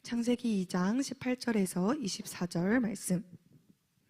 창세기 2장 18절에서 24절 말씀.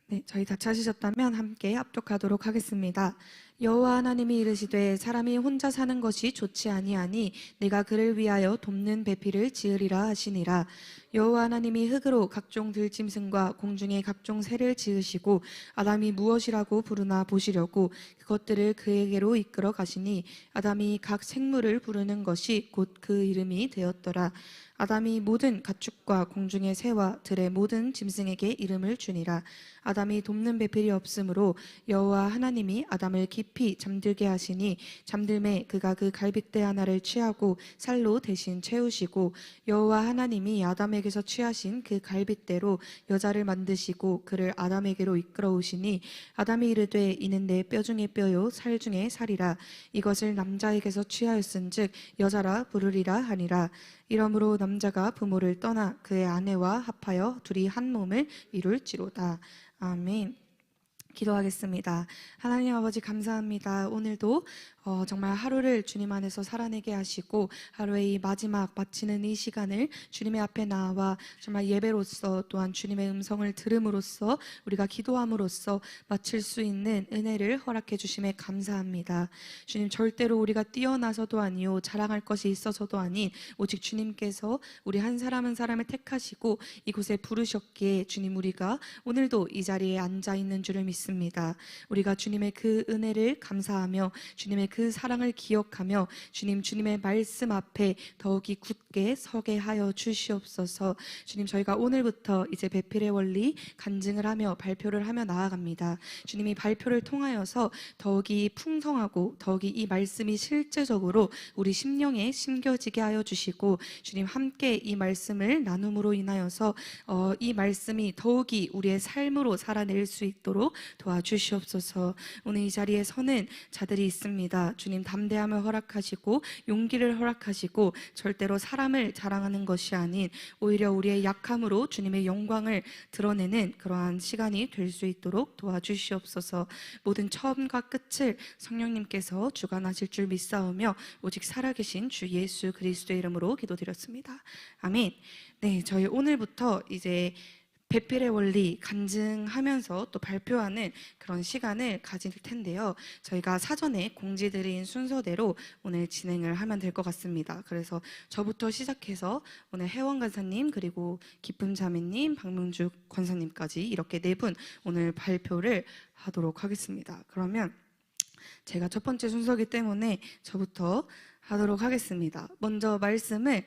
네, 저희 다 찾으셨다면 함께 합독하도록 하겠습니다. 여호와 하나님이 이르시되 사람이 혼자 사는 것이 좋지 아니하니 내가 그를 위하여 돕는 배필을 지으리라 하시니라. 여호와 하나님이 흙으로 각종 들짐승과 공중의 각종 새를 지으시고 아담이 무엇이라고 부르나 보시려고 그것들을 그에게로 이끌어 가시니 아담이 각 생물을 부르는 것이 곧 그 이름이 되었더라. 아담이 모든 가축과 공중의 새와 들의 모든 짐승에게 이름을 주니라. 아담이 돕는 배필이 없으므로 여호와 하나님이 아담을 깊이 잠들게 하시니 잠들매 그가 그 갈빗대 하나를 취하고 살로 대신 채우시고 여호와 하나님이 아담에게서 취하신 그 갈빗대로 여자를 만드시고 그를 아담에게로 이끌어 오시니 아담이 이르되 이는 내 뼈 중에 뼈요 살 중에 살이라. 이것을 남자에게서 취하였은즉 여자라 부르리라 하니라. 이러므로 남자가 부모를 떠나 그의 아내와 합하여 둘이 한 몸을 이룰지로다. 아멘. 기도하겠습니다. 하나님 아버지 감사합니다. 오늘도 정말 하루를 주님 안에서 살아내게 하시고 하루의 이 마지막 마치는 이 시간을 주님의 앞에 나와 정말 예배로서 또한 주님의 음성을 들음으로써 우리가 기도함으로써 마칠 수 있는 은혜를 허락해 주심에 감사합니다. 주님, 절대로 우리가 뛰어나서도 아니요 자랑할 것이 있어서도 아닌 오직 주님께서 우리 한 사람 한 사람을 택하시고 이곳에 부르셨기에 주님, 우리가 오늘도 이 자리에 앉아 있는 줄을 믿습니다. 우리가 주님의 그 은혜를 감사하며 주님의 그 사랑을 기억하며 주님의 말씀 앞에 더욱이 굳게 서게 하여 주시옵소서. 주님, 저희가 오늘부터 이제 배필의 원리 간증을 하며 발표를 하며 나아갑니다. 주님이 발표를 통하여서 더욱이 풍성하고 더욱이 이 말씀이 실제적으로 우리 심령에 심겨지게 하여 주시고 주님, 함께 이 말씀을 나눔으로 인하여서 이 말씀이 더욱이 우리의 삶으로 살아낼 수 있도록 도와주시옵소서. 오늘 이 자리에 서는 자들이 있습니다. 주님, 담대함을 허락하시고 용기를 허락하시고 절대로 사람을 자랑하는 것이 아닌 오히려 우리의 약함으로 주님의 영광을 드러내는 그러한 시간이 될 수 있도록 도와주시옵소서. 모든 처음과 끝을 성령님께서 주관하실 줄 믿사오며 오직 살아계신 주 예수 그리스도의 이름으로 기도드렸습니다. 아멘. 네, 저희 오늘부터 이제 배필의 원리 간증하면서 또 발표하는 그런 시간을 가질 텐데요. 저희가 사전에 공지드린 순서대로 오늘 진행을 하면 될 것 같습니다. 그래서 저부터 시작해서 오늘 혜원 간사님 그리고 기쁨 자매님, 박명주 권사님까지 이렇게 네 분 오늘 발표를 하도록 하겠습니다. 그러면 제가 첫 번째 순서이기 때문에 저부터 하도록 하겠습니다. 먼저 말씀을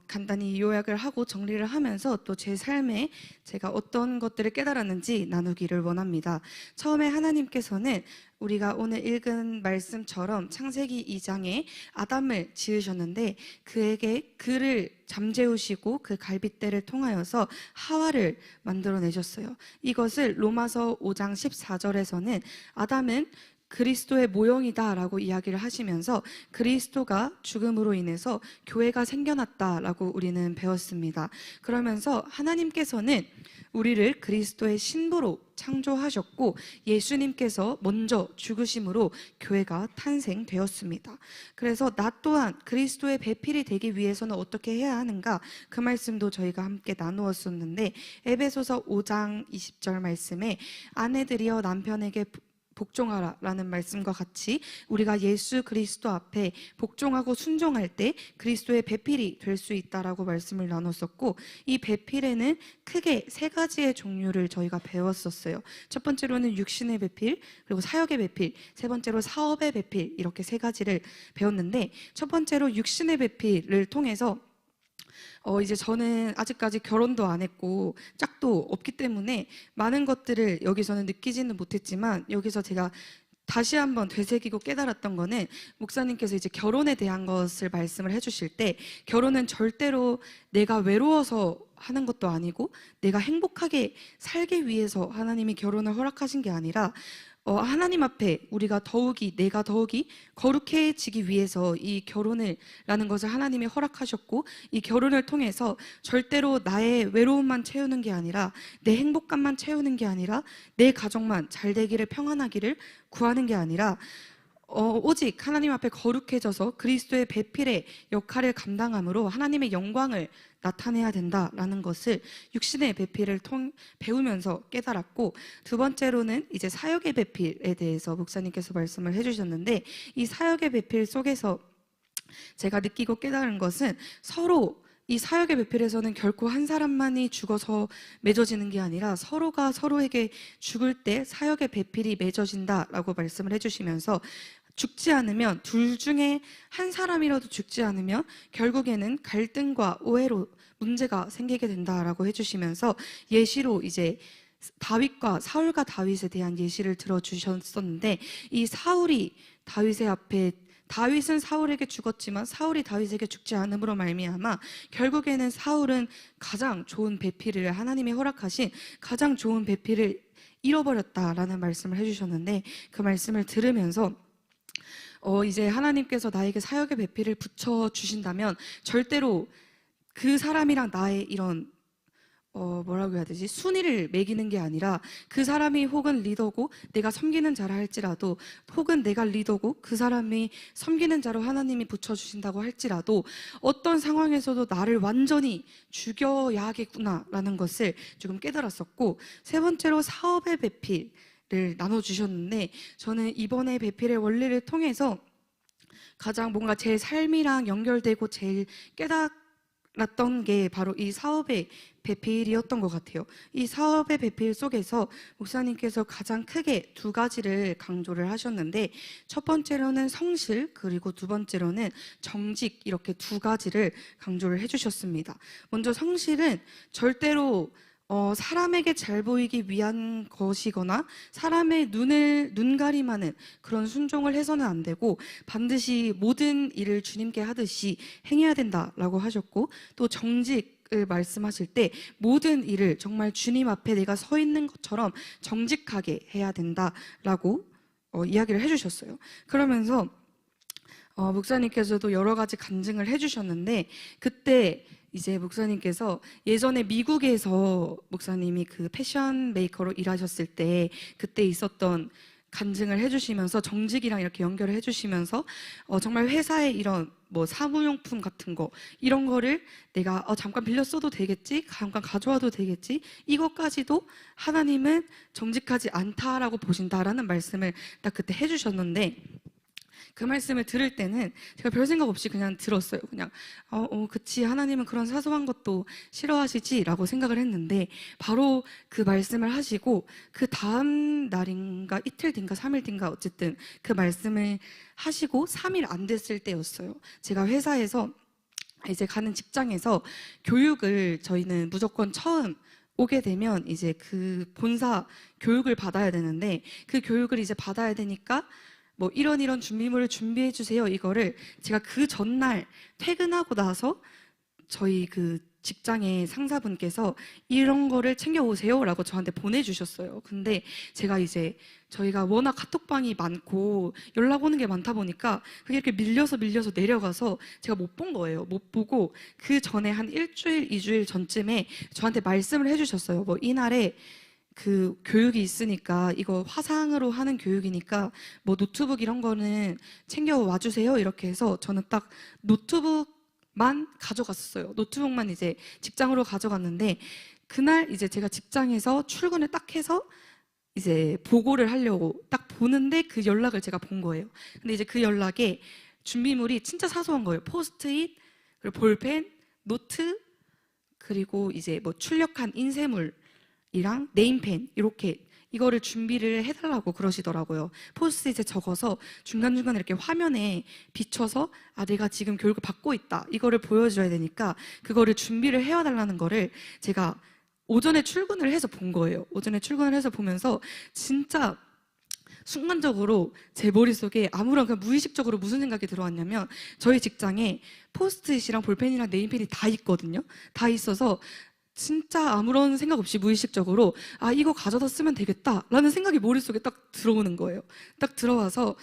간단히 요약을 하고 정리를 하면서 또 제 삶에 제가 어떤 것들을 깨달았는지 나누기를 원합니다. 처음에 하나님께서는 우리가 오늘 읽은 말씀처럼 창세기 2장에 아담을 지으셨는데 그에게 그를 잠재우시고 그 갈빗대를 통하여서 하와를 만들어내셨어요. 이것을 로마서 5장 14절에서는 아담은 그리스도의 모형이다 라고 이야기를 하시면서 그리스도가 죽음으로 인해서 교회가 생겨났다라고 우리는 배웠습니다. 그러면서 하나님께서는 우리를 그리스도의 신부로 창조하셨고 예수님께서 먼저 죽으심으로 교회가 탄생되었습니다. 그래서 나 또한 그리스도의 배필이 되기 위해서는 어떻게 해야 하는가, 그 말씀도 저희가 함께 나누었었는데 에베소서 5장 20절 말씀에 아내들이여 남편에게 복종하라 라는 말씀과 같이 우리가 예수 그리스도 앞에 복종하고 순종할 때 그리스도의 배필이 될 수 있다라고 말씀을 나눴었고, 이 배필에는 크게 세 가지의 종류를 저희가 배웠었어요. 첫 번째로는 육신의 배필, 그리고 사역의 배필, 세 번째로 사업의 배필, 이렇게 세 가지를 배웠는데 첫 번째로 육신의 배필을 통해서 이제 저는 아직까지 결혼도 안 했고 짝도 없기 때문에 많은 것들을 여기서는 느끼지는 못했지만 여기서 제가 다시 한번 되새기고 깨달았던 거는 목사님께서 이제 결혼에 대한 것을 말씀을 해주실 때 결혼은 절대로 내가 외로워서 하는 것도 아니고 내가 행복하게 살기 위해서 하나님이 결혼을 허락하신 게 아니라 하나님 앞에 내가 더욱이 거룩해지기 위해서 이 결혼을 라는 것을 하나님이 허락하셨고, 이 결혼을 통해서 절대로 나의 외로움만 채우는 게 아니라 내 행복감만 채우는 게 아니라 내 가정만 잘 되기를 평안하기를 구하는 게 아니라 오직 하나님 앞에 거룩해져서 그리스도의 배필의 역할을 감당함으로 하나님의 영광을 나타내야 된다라는 것을 육신의 배필을 배우면서 깨달았고, 두 번째로는 이제 사역의 배필에 대해서 목사님께서 말씀을 해주셨는데, 이 사역의 배필 속에서 제가 느끼고 깨달은 것은 서로 이 사역의 배필에서는 결코 한 사람만이 죽어서 맺어지는 게 아니라 서로가 서로에게 죽을 때 사역의 배필이 맺어진다라고 말씀을 해주시면서, 죽지 않으면, 둘 중에 한 사람이라도 죽지 않으면 결국에는 갈등과 오해로 문제가 생기게 된다라고 해주시면서 예시로 이제 다윗과 사울과 다윗에 대한 예시를 들어주셨었는데, 이 사울이 다윗의 앞에, 다윗은 사울에게 죽었지만 사울이 다윗에게 죽지 않음으로 말미암아 결국에는 사울은 가장 좋은 배필을, 하나님이 허락하신 가장 좋은 배필을 잃어버렸다라는 말씀을 해주셨는데, 그 말씀을 들으면서 이제 하나님께서 나에게 사역의 배필을 붙여주신다면 절대로 그 사람이랑 나의 이런 뭐라고 해야 되지? 순위를 매기는 게 아니라, 그 사람이 혹은 리더고 내가 섬기는 자라 할지라도, 혹은 내가 리더고 그 사람이 섬기는 자로 하나님이 붙여주신다고 할지라도 어떤 상황에서도 나를 완전히 죽여야겠구나라는 것을 조금 깨달았었고, 세 번째로 사업의 배필을 나눠주셨는데, 저는 이번에 배필의 원리를 통해서 가장 뭔가 제 삶이랑 연결되고 제일 깨달았던 게 바로 이 사업의 배필이었던 것 같아요. 이 사업의 배필 속에서 목사님께서 가장 크게 두 가지를 강조를 하셨는데, 첫 번째로는 성실, 그리고 두 번째로는 정직, 이렇게 두 가지를 강조를 해주셨습니다. 먼저 성실은 절대로 사람에게 잘 보이기 위한 것이거나 사람의 눈가림하는 그런 순종을 해서는 안 되고, 반드시 모든 일을 주님께 하듯이 행해야 된다라고 하셨고, 또 정직을 말씀하실 때 모든 일을 정말 주님 앞에 내가 서 있는 것처럼 정직하게 해야 된다라고 이야기를 해주셨어요. 그러면서 목사님께서도 여러 가지 간증을 해주셨는데, 그때 이제 목사님께서 예전에 미국에서 목사님이 그 패션 메이커로 일하셨을 때 그때 있었던 간증을 해주시면서 정직이랑 이렇게 연결을 해주시면서 정말 회사에 이런 뭐 사무용품 같은 거, 이런 거를 내가 잠깐 빌려 써도 되겠지, 잠깐 가져와도 되겠지, 이것까지도 하나님은 정직하지 않다라고 보신다라는 말씀을 딱 그때 해주셨는데, 그 말씀을 들을 때는 제가 별 생각 없이 그냥 들었어요. 그냥 그치, 하나님은 그런 사소한 것도 싫어하시지 라고 생각을 했는데, 바로 그 말씀을 하시고 그 다음 날인가 이틀 뒤인가 3일 뒤인가 어쨌든 그 말씀을 하시고 3일 안 됐을 때였어요. 제가 회사에서 이제 가는 직장에서 교육을, 저희는 무조건 처음 오게 되면 이제 그 본사 교육을 받아야 되는데, 그 교육을 이제 받아야 되니까 뭐 이런 준비물을 준비해 주세요, 이거를 제가 그 전날 퇴근하고 나서 저희 그 직장의 상사분께서 이런 거를 챙겨 오세요 라고 저한테 보내주셨어요. 근데 제가 이제 저희가 워낙 카톡방이 많고 연락 오는 게 많다 보니까 그게 이렇게 밀려서 내려가서 제가 못 본 거예요. 못 보고 그 전에 한 일주일, 2주일 전쯤에 저한테 말씀을 해주셨어요. 뭐 이날에 그 교육이 있으니까, 이거 화상으로 하는 교육이니까 뭐 노트북 이런 거는 챙겨 와주세요, 이렇게 해서 저는 딱 노트북만 가져갔었어요. 노트북만 이제 직장으로 가져갔는데, 그날 이제 제가 직장에서 출근을 딱 해서 이제 보고를 하려고 딱 보는데 그 연락을 제가 본 거예요. 근데 이제 그 연락에 준비물이 진짜 사소한 거예요. 포스트잇, 그리고 볼펜, 노트, 그리고 이제 뭐 출력한 인쇄물 이랑 네임펜, 이렇게 이거를 준비를 해달라고 그러시더라고요. 포스트잇에 적어서 중간중간에 이렇게 화면에 비춰서 내가 지금 교육을 받고 있다, 이거를 보여줘야 되니까 그거를 준비를 해와달라는 거를 제가 오전에 출근을 해서 본 거예요. 오전에 출근을 해서 보면서 진짜 순간적으로 제 머릿속에 아무런 그냥 무의식적으로 무슨 생각이 들어왔냐면, 저희 직장에 포스트잇이랑 볼펜이랑 네임펜이 다 있거든요. 다 있어서 진짜 아무런 생각 없이 무의식적으로 이거 가져다 쓰면 되겠다 라는 생각이 머릿속에 딱 들어오는 거예요. 딱 들어와서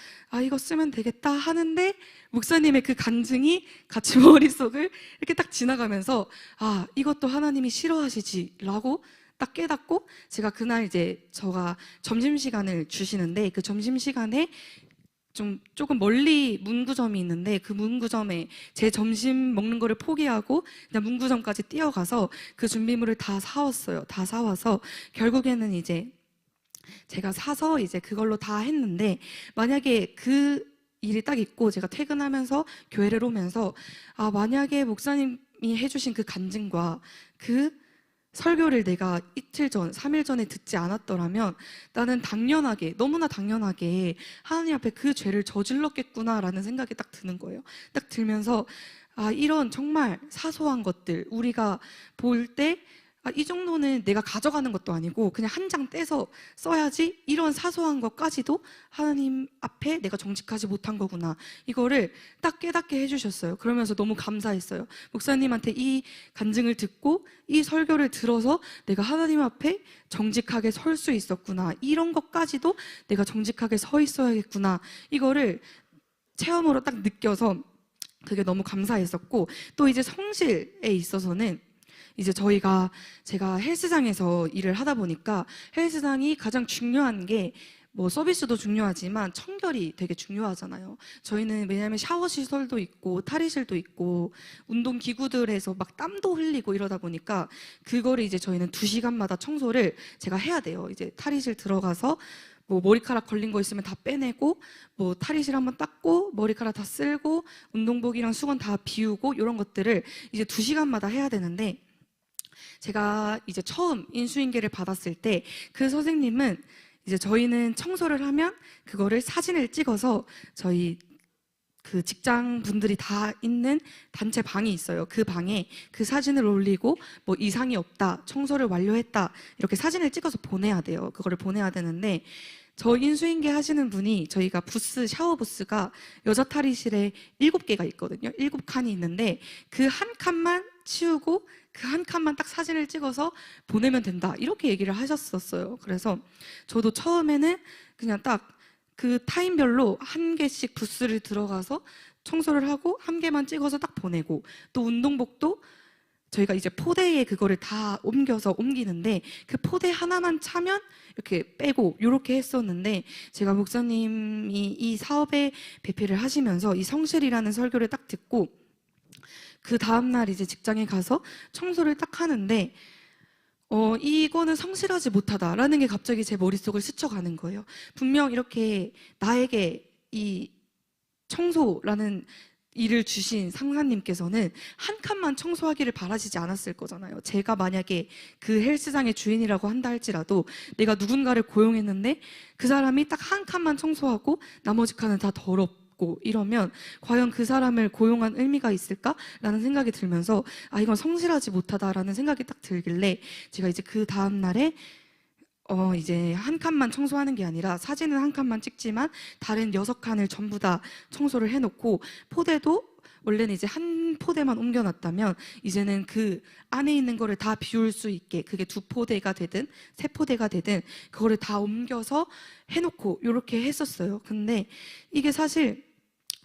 이거 쓰면 되겠다 하는데, 목사님의 그 간증이 같이 머릿속을 이렇게 딱 지나가면서 이것도 하나님이 싫어하시지 라고 딱 깨닫고, 제가 그날 이제 저가 점심시간을 주시는데 그 점심시간에 조금 멀리 문구점이 있는데 그 문구점에 제 점심 먹는 거를 포기하고 그냥 문구점까지 뛰어가서 그 준비물을 다 사왔어요. 다 사와서 결국에는 이제 제가 사서 이제 그걸로 다 했는데, 만약에 그 일이 딱 있고 제가 퇴근하면서 교회를 오면서 만약에 목사님이 해주신 그 간증과 그 설교를 내가 이틀 전, 3일 전에 듣지 않았더라면 나는 당연하게, 너무나 당연하게 하나님 앞에 그 죄를 저질렀겠구나라는 생각이 딱 드는 거예요. 딱 들면서 이런 정말 사소한 것들, 우리가 볼 때 이 정도는 내가 가져가는 것도 아니고 그냥 한 장 떼서 써야지, 이런 사소한 것까지도 하나님 앞에 내가 정직하지 못한 거구나, 이거를 딱 깨닫게 해주셨어요. 그러면서 너무 감사했어요. 목사님한테 이 간증을 듣고 이 설교를 들어서 내가 하나님 앞에 정직하게 설 수 있었구나, 이런 것까지도 내가 정직하게 서 있어야겠구나, 이거를 체험으로 딱 느껴서 그게 너무 감사했었고, 또 이제 성실에 있어서는 이제 제가 헬스장에서 일을 하다 보니까 헬스장이 가장 중요한 게 뭐 서비스도 중요하지만 청결이 되게 중요하잖아요. 저희는 왜냐하면 샤워 시설도 있고 탈의실도 있고 운동 기구들에서 막 땀도 흘리고 이러다 보니까 그거를 이제 저희는 2시간마다 청소를 제가 해야 돼요. 이제 탈의실 들어가서 뭐 머리카락 걸린 거 있으면 다 빼내고, 뭐 탈의실 한번 닦고 머리카락 다 쓸고 운동복이랑 수건 다 비우고, 이런 것들을 이제 2시간마다 해야 되는데, 제가 이제 처음 인수인계를 받았을 때 그 선생님은 이제 저희는 청소를 하면 그거를 사진을 찍어서 저희 그 직장 분들이 다 있는 단체 방이 있어요. 그 방에 그 사진을 올리고 뭐 이상이 없다, 청소를 완료했다, 이렇게 사진을 찍어서 보내야 돼요. 그거를 보내야 되는데, 저 인수인계 하시는 분이, 저희가 샤워 부스가 여자 탈의실에 7개가 있거든요. 7칸이 있는데 그 한 칸만 치우고 그 한 칸만 딱 사진을 찍어서 보내면 된다, 이렇게 얘기를 하셨었어요. 그래서 저도 처음에는 그냥 딱 그 타임별로 한 개씩 부스를 들어가서 청소를 하고 한 개만 찍어서 딱 보내고, 또 운동복도 저희가 이제 포대에 그거를 다 옮기는데 그 포대 하나만 차면 이렇게 빼고 이렇게 했었는데, 제가 목사님이 이 사업에 배필을 하시면서 이 성실이라는 설교를 딱 듣고 그 다음날 이제 직장에 가서 청소를 딱 하는데 이거는 성실하지 못하다라는 게 갑자기 제 머릿속을 스쳐가는 거예요. 분명 이렇게 나에게 이 청소라는 일을 주신 상사님께서는 한 칸만 청소하기를 바라시지 않았을 거잖아요. 제가 만약에 그 헬스장의 주인이라고 한다 할지라도 내가 누군가를 고용했는데 그 사람이 딱 한 칸만 청소하고 나머지 칸은 다 더럽고 이러면 과연 그 사람을 고용한 의미가 있을까라는 생각이 들면서 이건 성실하지 못하다라는 생각이 딱 들길래, 제가 이제 그 다음 날에 이제 한 칸만 청소하는 게 아니라 사진은 한 칸만 찍지만 다른 6칸을 전부 다 청소를 해놓고, 포대도 원래는 이제 한 포대만 옮겨놨다면 이제는 그 안에 있는 거를 다 비울 수 있게, 그게 2포대가 되든 3포대가 되든 그거를 다 옮겨서 해놓고 이렇게 했었어요. 근데 이게 사실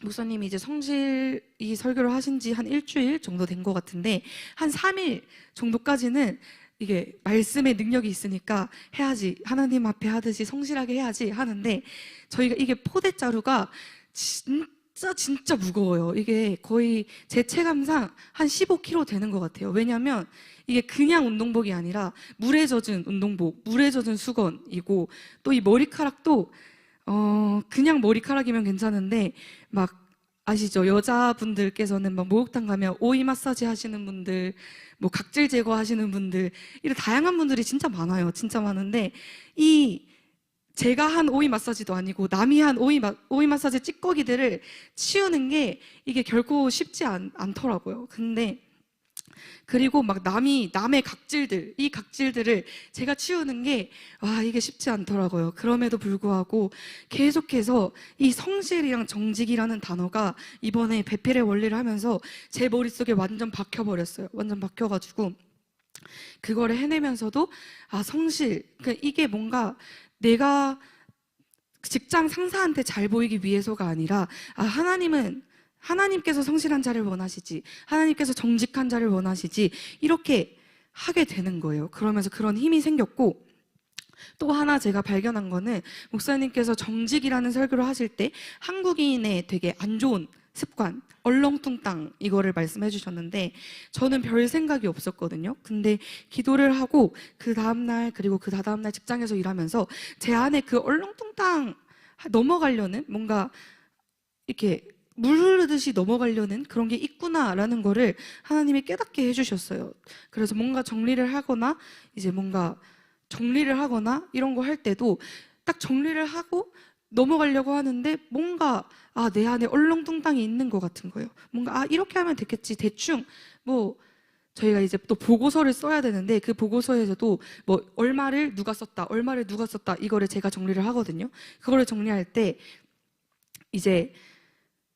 목사님이 이제 성실히 설교를 하신 지 한 일주일 정도 된 것 같은데, 한 3일 정도까지는 이게 말씀의 능력이 있으니까 해야지, 하나님 앞에 하듯이 성실하게 해야지 하는데, 저희가 이게 포대자루가 진짜 무거워요. 이게 거의 제 체감상 한 15kg 되는 것 같아요. 왜냐면 이게 그냥 운동복이 아니라 물에 젖은 운동복, 물에 젖은 수건이고, 또 이 머리카락도 그냥 머리카락이면 괜찮은데 막 아시죠? 여자분들께서는 막 목욕탕 가면 오이 마사지 하시는 분들, 뭐 각질 제거하시는 분들, 이런 다양한 분들이 진짜 많아요. 진짜 많은데 제가 한 오이 마사지도 아니고 남이 한 오이 마사지 찌꺼기들을 치우는 게 이게 결코 쉽지 않더라고요. 근데 그리고 막 남의 각질들, 이 각질들을 제가 치우는 게 이게 쉽지 않더라고요. 그럼에도 불구하고 계속해서 이 성실이랑 정직이라는 단어가 이번에 배필의 원리를 하면서 제 머릿속에 완전 박혀버렸어요. 완전 박혀가지고 그거를 해내면서도 성실, 그러니까 이게 뭔가 내가 직장 상사한테 잘 보이기 위해서가 아니라 하나님께서 성실한 자를 원하시지, 하나님께서 정직한 자를 원하시지, 이렇게 하게 되는 거예요. 그러면서 그런 힘이 생겼고, 또 하나 제가 발견한 거는 목사님께서 정직이라는 설교를 하실 때 한국인의 되게 안 좋은 습관, 얼렁뚱땅 이거를 말씀해 주셨는데 저는 별 생각이 없었거든요. 근데 기도를 하고 그 다음날 그리고 그 다다음날 직장에서 일하면서 제 안에 그 얼렁뚱땅 넘어가려는 뭔가 이렇게 물 흐르듯이 넘어가려는 그런 게 있구나라는 거를 하나님이 깨닫게 해주셨어요. 그래서 뭔가 정리를 하거나 이제 뭔가 정리를 하거나 이런 거 할 때도 딱 정리를 하고 넘어가려고 하는데 뭔가 내 안에 얼렁뚱땅이 있는 것 같은 거예요. 뭔가 이렇게 하면 되겠지 대충 뭐 저희가 이제 또 보고서를 써야 되는데 그 보고서에서도 뭐 얼마를 누가 썼다 이거를 제가 정리를 하거든요. 그거를 정리할 때 이제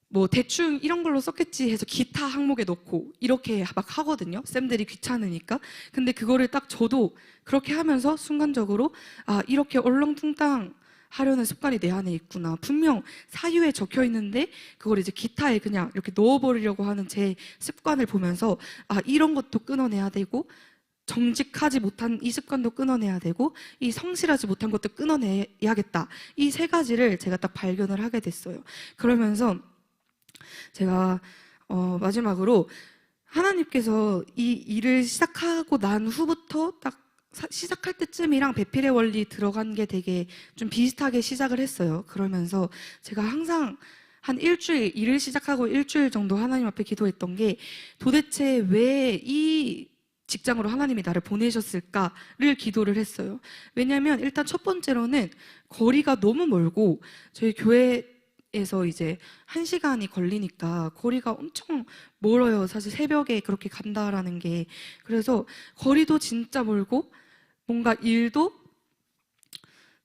뭐 대충 이런 걸로 썼겠지 해서 기타 항목에 넣고 이렇게 막 하거든요. 쌤들이 귀찮으니까. 근데 그거를 딱 저도 그렇게 하면서 순간적으로 이렇게 얼렁뚱땅 하려는 습관이 내 안에 있구나. 분명 사유에 적혀 있는데 그걸 이제 기타에 그냥 이렇게 넣어버리려고 하는 제 습관을 보면서 이런 것도 끊어내야 되고 정직하지 못한 이 습관도 끊어내야 되고 이 성실하지 못한 것도 끊어내야겠다. 이 세 가지를 제가 딱 발견을 하게 됐어요. 그러면서 제가 마지막으로 하나님께서 이 일을 시작하고 난 후부터 딱 시작할 때쯤이랑 배필의 원리 들어간 게 되게 좀 비슷하게 시작을 했어요. 그러면서 제가 항상 한 일주일, 일을 시작하고 일주일 정도 하나님 앞에 기도했던 게 도대체 왜 이 직장으로 하나님이 나를 보내셨을까를 기도를 했어요. 왜냐하면 일단 첫 번째로는 거리가 너무 멀고 저희 교회에서 이제 1시간이 걸리니까 거리가 엄청 멀어요. 사실 새벽에 그렇게 간다라는 게. 그래서 거리도 진짜 멀고 뭔가 일도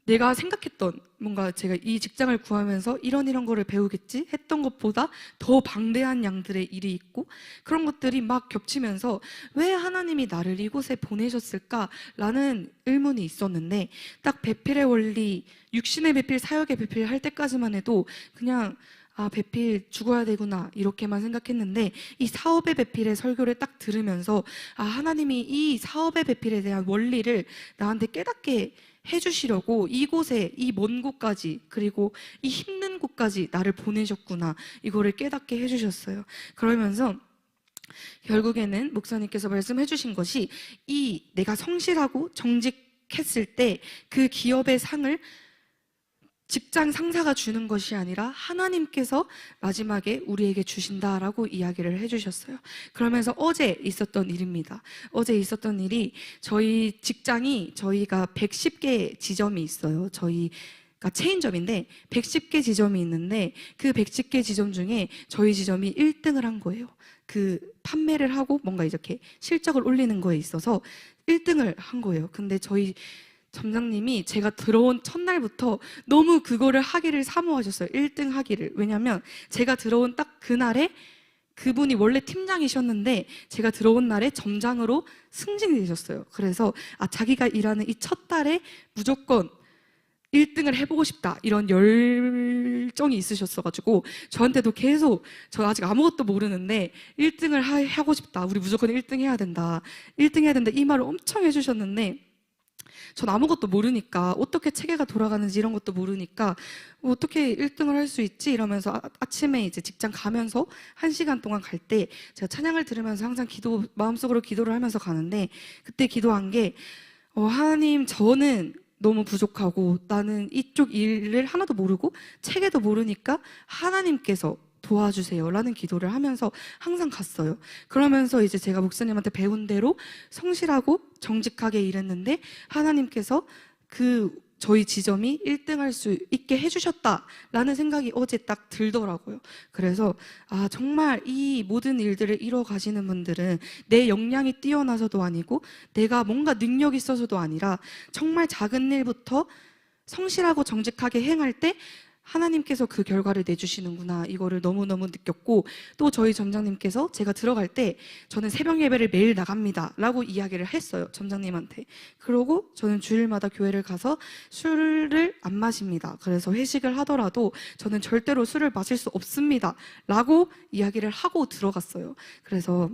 내가 생각했던 뭔가 제가 이 직장을 구하면서 이런 거를 배우겠지 했던 것보다 더 방대한 양들의 일이 있고 그런 것들이 막 겹치면서 왜 하나님이 나를 이곳에 보내셨을까라는 의문이 있었는데 딱 배필의 원리, 육신의 배필, 사역의 배필 할 때까지만 해도 그냥 배필 죽어야 되구나 이렇게만 생각했는데 이 사업의 배필의 설교를 딱 들으면서 하나님이 이 사업의 배필에 대한 원리를 나한테 깨닫게 해주시려고 이곳에 이 먼 곳까지 그리고 이 힘든 곳까지 나를 보내셨구나 이거를 깨닫게 해주셨어요. 그러면서 결국에는 목사님께서 말씀해 주신 것이 이 내가 성실하고 정직했을 때 그 기업의 상을 직장 상사가 주는 것이 아니라 하나님께서 마지막에 우리에게 주신다라고 이야기를 해주셨어요. 그러면서 어제 있었던 일입니다. 어제 있었던 일이 저희 직장이 저희가 110개 지점이 있어요. 저희가 체인점인데 110개 지점이 있는데 그 110개 지점 중에 저희 지점이 1등을 한 거예요. 그 판매를 하고 뭔가 이렇게 실적을 올리는 거에 있어서 1등을 한 거예요. 근데 저희 점장님이 제가 들어온 첫날부터 너무 그거를 하기를 사모하셨어요. 1등 하기를. 왜냐면 제가 들어온 딱 그날에 그분이 원래 팀장이셨는데 제가 들어온 날에 점장으로 승진이 되셨어요. 그래서 자기가 일하는 이 첫 달에 무조건 1등을 해보고 싶다 이런 열정이 있으셨어가지고 저한테도 계속 저 아직 아무것도 모르는데 1등을 하고 싶다. 우리 무조건 1등 해야 된다. 1등 해야 된다. 이 말을 엄청 해주셨는데 전 아무것도 모르니까 어떻게 체계가 돌아가는지 이런 것도 모르니까 어떻게 1등을 할 수 있지 이러면서 아침에 이제 직장 가면서 1시간 동안 갈 때 제가 찬양을 들으면서 항상 마음속으로 기도를 하면서 가는데 그때 기도한 게 하나님 저는 너무 부족하고 나는 이쪽 일을 하나도 모르고 체계도 모르니까 하나님께서 도와주세요 라는 기도를 하면서 항상 갔어요. 그러면서 이제 제가 목사님한테 배운 대로 성실하고 정직하게 일했는데 하나님께서 저희 지점이 1등 할 수 있게 해주셨다라는 생각이 어제 딱 들더라고요. 그래서 정말 이 모든 일들을 이뤄 가시는 분들은 내 역량이 뛰어나서도 아니고 내가 뭔가 능력이 있어서도 아니라 정말 작은 일부터 성실하고 정직하게 행할 때 하나님께서 그 결과를 내주시는구나 이거를 너무너무 느꼈고 또 저희 점장님께서 제가 들어갈 때 저는 새벽 예배를 매일 나갑니다 라고 이야기를 했어요. 점장님한테. 그러고 저는 주일마다 교회를 가서 술을 안 마십니다. 그래서 회식을 하더라도 저는 절대로 술을 마실 수 없습니다 라고 이야기를 하고 들어갔어요. 그래서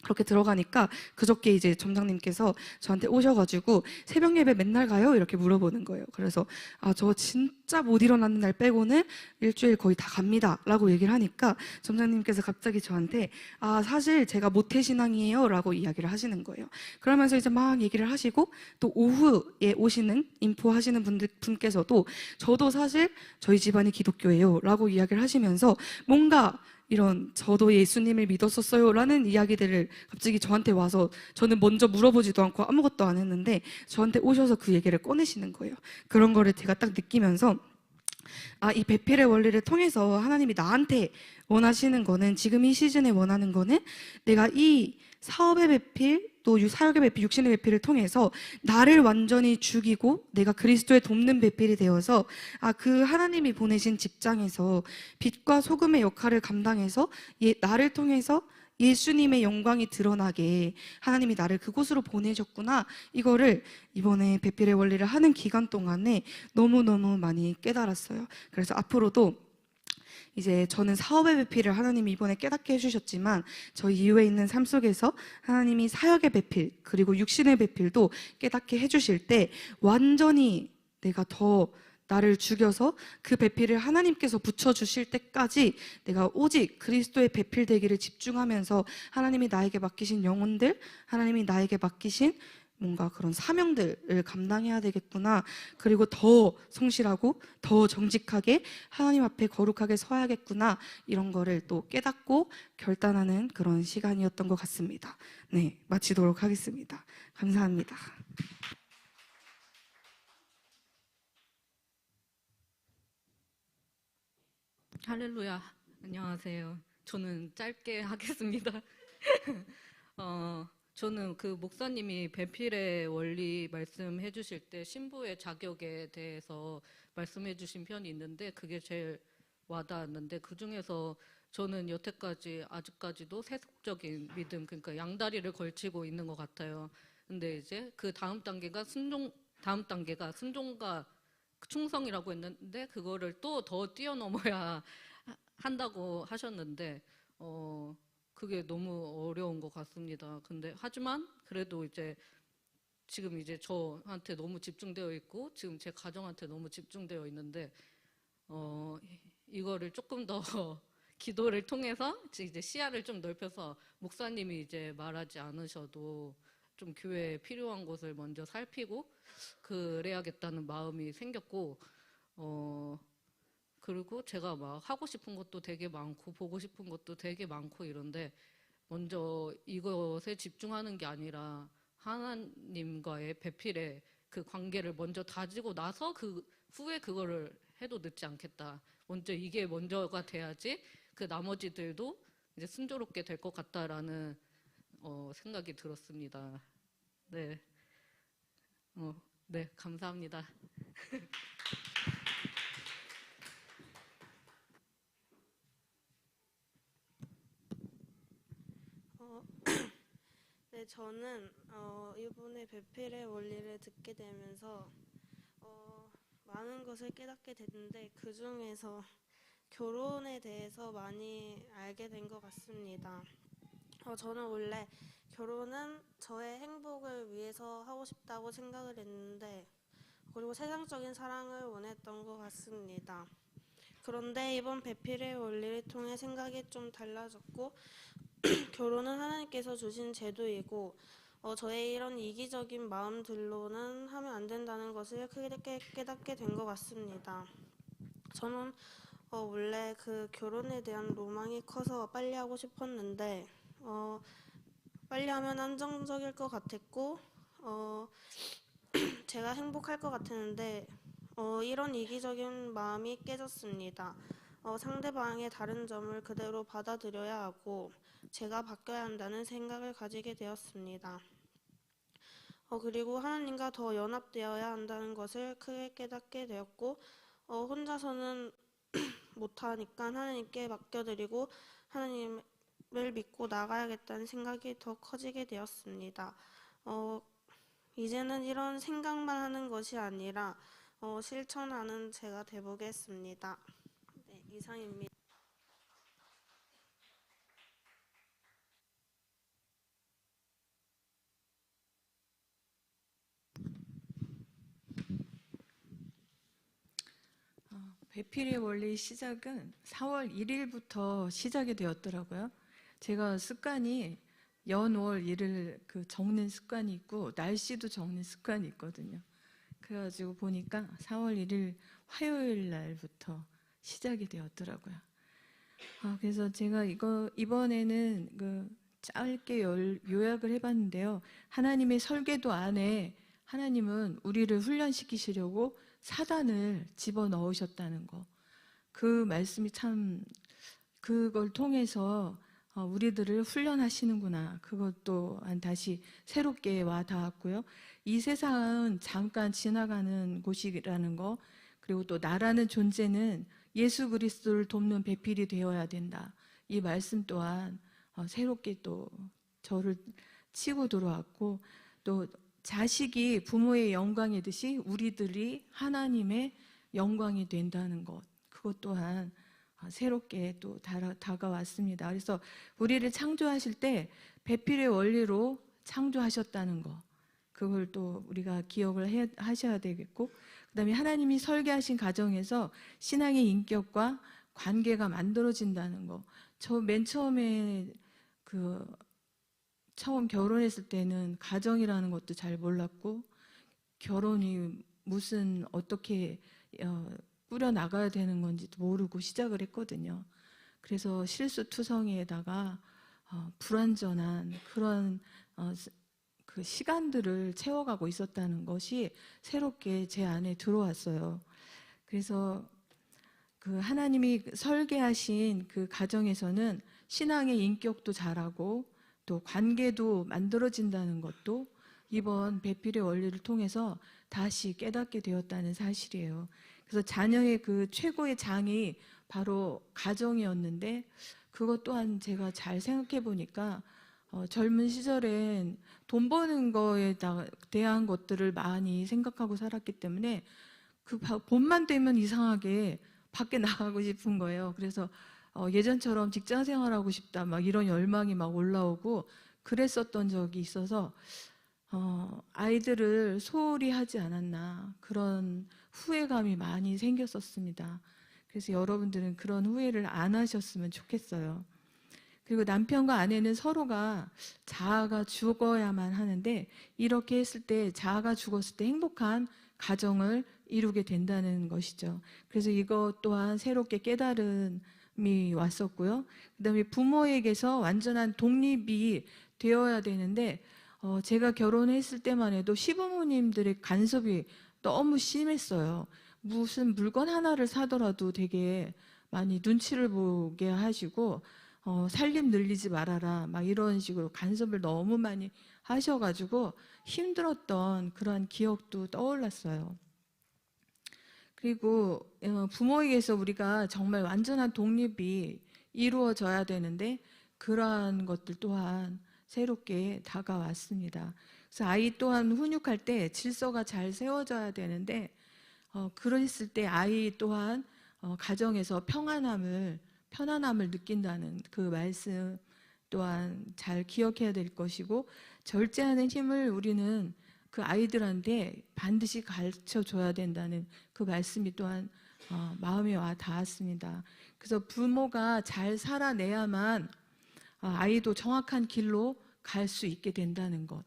그렇게 들어가니까 그저께 이제 점장님께서 저한테 오셔가지고 새벽 예배 맨날 가요? 이렇게 물어보는 거예요. 그래서 저 진짜 못 일어나는 날 빼고는 일주일 거의 다 갑니다 라고 얘기를 하니까 점장님께서 갑자기 저한테 사실 제가 모태신앙이에요 라고 이야기를 하시는 거예요. 그러면서 이제 막 얘기를 하시고 또 오후에 오시는 인포하시는 분께서도 저도 사실 저희 집안이 기독교예요 라고 이야기를 하시면서 뭔가 이런 저도 예수님을 믿었었어요 라는 이야기들을 갑자기 저한테 와서 저는 먼저 물어보지도 않고 아무것도 안 했는데 저한테 오셔서 그 얘기를 꺼내시는 거예요. 그런 거를 제가 딱 느끼면서 이 배필의 원리를 통해서 하나님이 나한테 원하시는 거는, 지금 이 시즌에 원하는 거는 내가 이 사업의 배필 또 사역의 배필, 육신의 배필을 통해서 나를 완전히 죽이고 내가 그리스도의 돕는 배필이 되어서 그 하나님이 보내신 직장에서 빛과 소금의 역할을 감당해서 나를 통해서 예수님의 영광이 드러나게 하나님이 나를 그곳으로 보내셨구나, 이거를 이번에 배필의 원리를 하는 기간 동안에 너무너무 많이 깨달았어요. 그래서 앞으로도 이제 저는 사업의 배필을 하나님이 이번에 깨닫게 해주셨지만 저희 이후에 있는 삶 속에서 하나님이 사역의 배필 그리고 육신의 배필도 깨닫게 해주실 때 완전히 내가 더 나를 죽여서 그 배필을 하나님께서 붙여주실 때까지 내가 오직 그리스도의 배필 되기를 집중하면서 하나님이 나에게 맡기신 영혼들, 하나님이 나에게 맡기신 뭔가 그런 사명들을 감당해야 되겠구나, 그리고 더 성실하고 더 정직하게 하나님 앞에 거룩하게 서야겠구나, 이런 거를 또 깨닫고 결단하는 그런 시간이었던 것 같습니다. 네, 마치도록 하겠습니다. 감사합니다. 할렐루야. 안녕하세요. 저는 짧게 하겠습니다. 저는 그 목사님이 배필의 원리 말씀해 주실 때 신부의 자격에 대해서 말씀해 주신 편이 있는데 그게 제일 와닿았는데, 그 중에서 저는 여태까지 아직까지도 세속적인 믿음, 그러니까 양다리를 걸치고 있는 것 같아요. 근데 이제 그 다음 단계가 순종과 충성이라고 했는데 그거를 또 더 뛰어넘어야 한다고 하셨는데 그게 너무 어려운 것 같습니다. 근데 하지만 그래도 이제 지금 이제 저한테 너무 집중되어 있고 지금 제 가정한테 너무 집중되어 있는데 이거를 조금 더 기도를 통해서 이제 시야를 좀 넓혀서 목사님이 이제 말하지 않으셔도 좀 교회에 필요한 것을 먼저 살피고 그래야겠다는 마음이 생겼고, 그리고 제가 막 하고 싶은 것도 되게 많고 보고 싶은 것도 되게 많고 이런데 먼저 이것에 집중하는 게 아니라 하나님과의 배필의 그 관계를 먼저 다지고 나서 그 후에 그거를 해도 늦지 않겠다. 먼저 이게 먼저가 돼야지 그 나머지들도 이제 순조롭게 될 것 같다라는 생각이 들었습니다. 네, 네, 감사합니다. 어, 네, 저는 이번에 배필의 원리를 듣게 되면서 많은 것을 깨닫게 됐는데 그 중에서 결혼에 대해서 많이 알게 된 것 같습니다. 저는 원래 결혼은 저의 행복을 위해서 하고 싶다고 생각을 했는데, 그리고 세상적인 사랑을 원했던 것 같습니다. 그런데 이번 배필의 원리를 통해 생각이 좀 달라졌고 결혼은 하나님께서 주신 제도이고 저의 이런 이기적인 마음들로는 하면 안 된다는 것을 크게 깨닫게 된 것 같습니다. 저는 원래 그 결혼에 대한 로망이 커서 빨리 하고 싶었는데 빨리 하면 안정적일 것 같았고 제가 행복할 것 같았는데 이런 이기적인 마음이 깨졌습니다. 상대방의 다른 점을 그대로 받아들여야 하고 제가 바뀌어야 한다는 생각을 가지게 되었습니다. 그리고 하나님과 더 연합되어야 한다는 것을 크게 깨닫게 되었고 혼자서는 못하니까 하나님께 맡겨드리고 하나님을 믿고 나가야겠다는 생각이 더 커지게 되었습니다. 이제는 이런 생각만 하는 것이 아니라 실천하는 제가 되보겠습니다. 네, 이상입니다. 배필의 원리 시작은 4월 1일부터 시작이 되었더라고요. 제가 습관이 연월 일을 적는 습관이 있고 날씨도 적는 습관이 있거든요. 그래가지고 보니까 4월 1일 화요일 날부터 시작이 되었더라고요. 그래서 제가 이번에는 짧게 요약을 해봤는데요. 하나님의 설계도 안에 하나님은 우리를 훈련시키시려고 사단을 집어넣으셨다는 거. 그 말씀이 참 그걸 통해서 우리들을 훈련하시는구나. 그것 또한 다시 새롭게 와 닿았고요. 이 세상은 잠깐 지나가는 곳이라는 거, 그리고 또 나라는 존재는 예수 그리스도를 돕는 배필이 되어야 된다. 이 말씀 또한 새롭게 또 저를 치고 들어왔고, 또 자식이 부모의 영광이듯이 우리들이 하나님의 영광이 된다는 것, 그것 또한 새롭게 또 다가왔습니다. 그래서 우리를 창조하실 때 배필의 원리로 창조하셨다는 것, 그걸 또 우리가 기억을 하셔야 되겠고, 그 다음에 하나님이 설계하신 가정에서 신앙의 인격과 관계가 만들어진다는 것. 저 맨 처음에 처음 결혼했을 때는 가정이라는 것도 잘 몰랐고, 결혼이 어떻게 꾸려 나가야 되는 건지도 모르고 시작을 했거든요. 그래서 실수투성이에다가 불완전한 그런 그 시간들을 채워가고 있었다는 것이 새롭게 제 안에 들어왔어요. 그래서 그 하나님이 설계하신 그 가정에서는 신앙의 인격도 자라고 또 관계도 만들어진다는 것도 이번 배필의 원리를 통해서 다시 깨닫게 되었다는 사실이에요. 그래서 자녀의 그 최고의 장이 바로 가정이었는데, 그것 또한 제가 잘 생각해 보니까 젊은 시절엔 돈 버는 거에 대한 것들을 많이 생각하고 살았기 때문에 그 봄만 되면 이상하게 밖에 나가고 싶은 거예요. 그래서 예전처럼 직장 생활하고 싶다 막 이런 열망이 막 올라오고 그랬었던 적이 있어서 아이들을 소홀히 하지 않았나, 그런 후회감이 많이 생겼었습니다. 그래서 여러분들은 그런 후회를 안 하셨으면 좋겠어요. 그리고 남편과 아내는 서로가 자아가 죽어야만 하는데, 이렇게 했을 때, 자아가 죽었을 때 행복한 가정을 이루게 된다는 것이죠. 그래서 이것 또한 새롭게 깨달음이 왔었고요. 그 다음에 부모에게서 완전한 독립이 되어야 되는데, 제가 결혼했을 때만 해도 시부모님들의 간섭이 너무 심했어요. 무슨 물건 하나를 사더라도 되게 많이 눈치를 보게 하시고, 살림 늘리지 말아라 막 이런 식으로 간섭을 너무 많이 하셔가지고 힘들었던 그런 기억도 떠올랐어요. 그리고 부모에게서 우리가 정말 완전한 독립이 이루어져야 되는데, 그러한 것들 또한 새롭게 다가왔습니다. 그래서 아이 또한 훈육할 때 질서가 잘 세워져야 되는데, 그랬을 때 아이 또한 가정에서 편안함을 느낀다는 그 말씀 또한 잘 기억해야 될 것이고, 절제하는 힘을 우리는 그 아이들한테 반드시 가르쳐 줘야 된다는 그 말씀이 또한 마음에 와 닿았습니다. 그래서 부모가 잘 살아내야만 아이도 정확한 길로 갈 수 있게 된다는 것,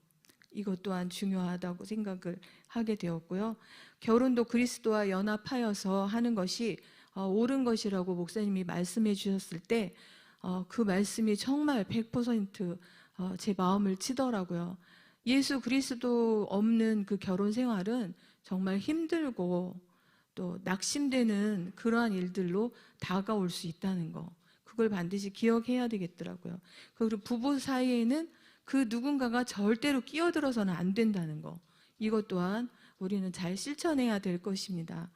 이것 또한 중요하다고 생각을 하게 되었고요. 결혼도 그리스도와 연합하여서 하는 것이 옳은 것이라고 목사님이 말씀해 주셨을 때 그 말씀이 정말 100% 제 마음을 치더라고요. 예수 그리스도 없는 그 결혼 생활은 정말 힘들고 또 낙심되는 그러한 일들로 다가올 수 있다는 거, 그걸 반드시 기억해야 되겠더라고요. 그리고 부부 사이에는 그 누군가가 절대로 끼어들어서는 안 된다는 거, 이것 또한 우리는 잘 실천해야 될 것입니다.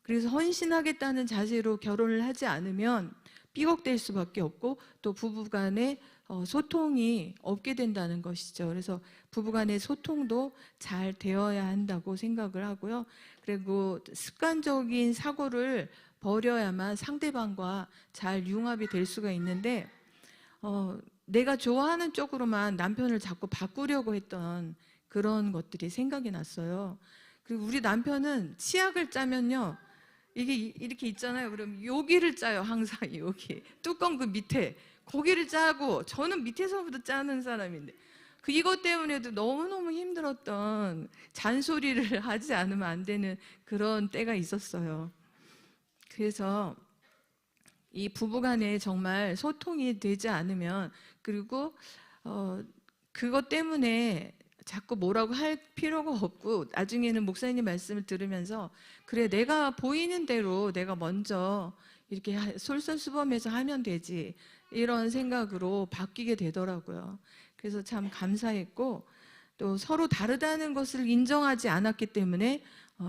그래서 헌신하겠다는 자세로 결혼을 하지 않으면 삐걱될 수밖에 없고, 또 부부간에 소통이 없게 된다는 것이죠. 그래서 부부간의 소통도 잘 되어야 한다고 생각을 하고요. 그리고 습관적인 사고를 버려야만 상대방과 잘 융합이 될 수가 있는데, 내가 좋아하는 쪽으로만 남편을 자꾸 바꾸려고 했던 그런 것들이 생각이 났어요. 그리고 우리 남편은 치약을 짜면요, 이게 이렇게 있잖아요. 그럼 여기를 짜요. 항상 여기 뚜껑 그 밑에 거기를 짜고, 저는 밑에서부터 짜는 사람인데 이것 때문에도 너무너무 힘들었던, 잔소리를 하지 않으면 안 되는 그런 때가 있었어요. 그래서 이 부부간에 정말 소통이 되지 않으면, 그리고 그것 때문에 자꾸 뭐라고 할 필요가 없고, 나중에는 목사님 말씀을 들으면서 그래, 내가 보이는 대로 내가 먼저 이렇게 솔선수범해서 하면 되지, 이런 생각으로 바뀌게 되더라고요. 그래서 참 감사했고, 또 서로 다르다는 것을 인정하지 않았기 때문에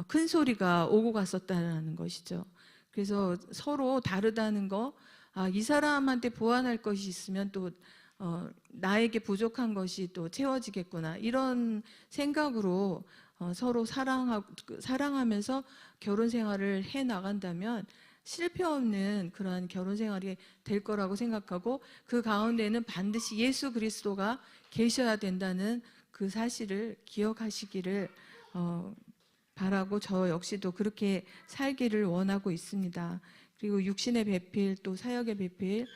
큰 소리가 오고 갔었다는 것이죠. 그래서 서로 다르다는 거, 이 사람한테 보완할 것이 있으면 또 나에게 부족한 것이 또 채워지겠구나, 이런 생각으로 서로 사랑하면서 결혼 생활을 해 나간다면 실패 없는 그러한 결혼 생활이 될 거라고 생각하고, 그 가운데는 반드시 예수 그리스도가 계셔야 된다는 그 사실을 기억하시기를 바라고, 저 역시도 그렇게 살기를 원하고 있습니다. 그리고 육신의 배필, 또 사역의 배필,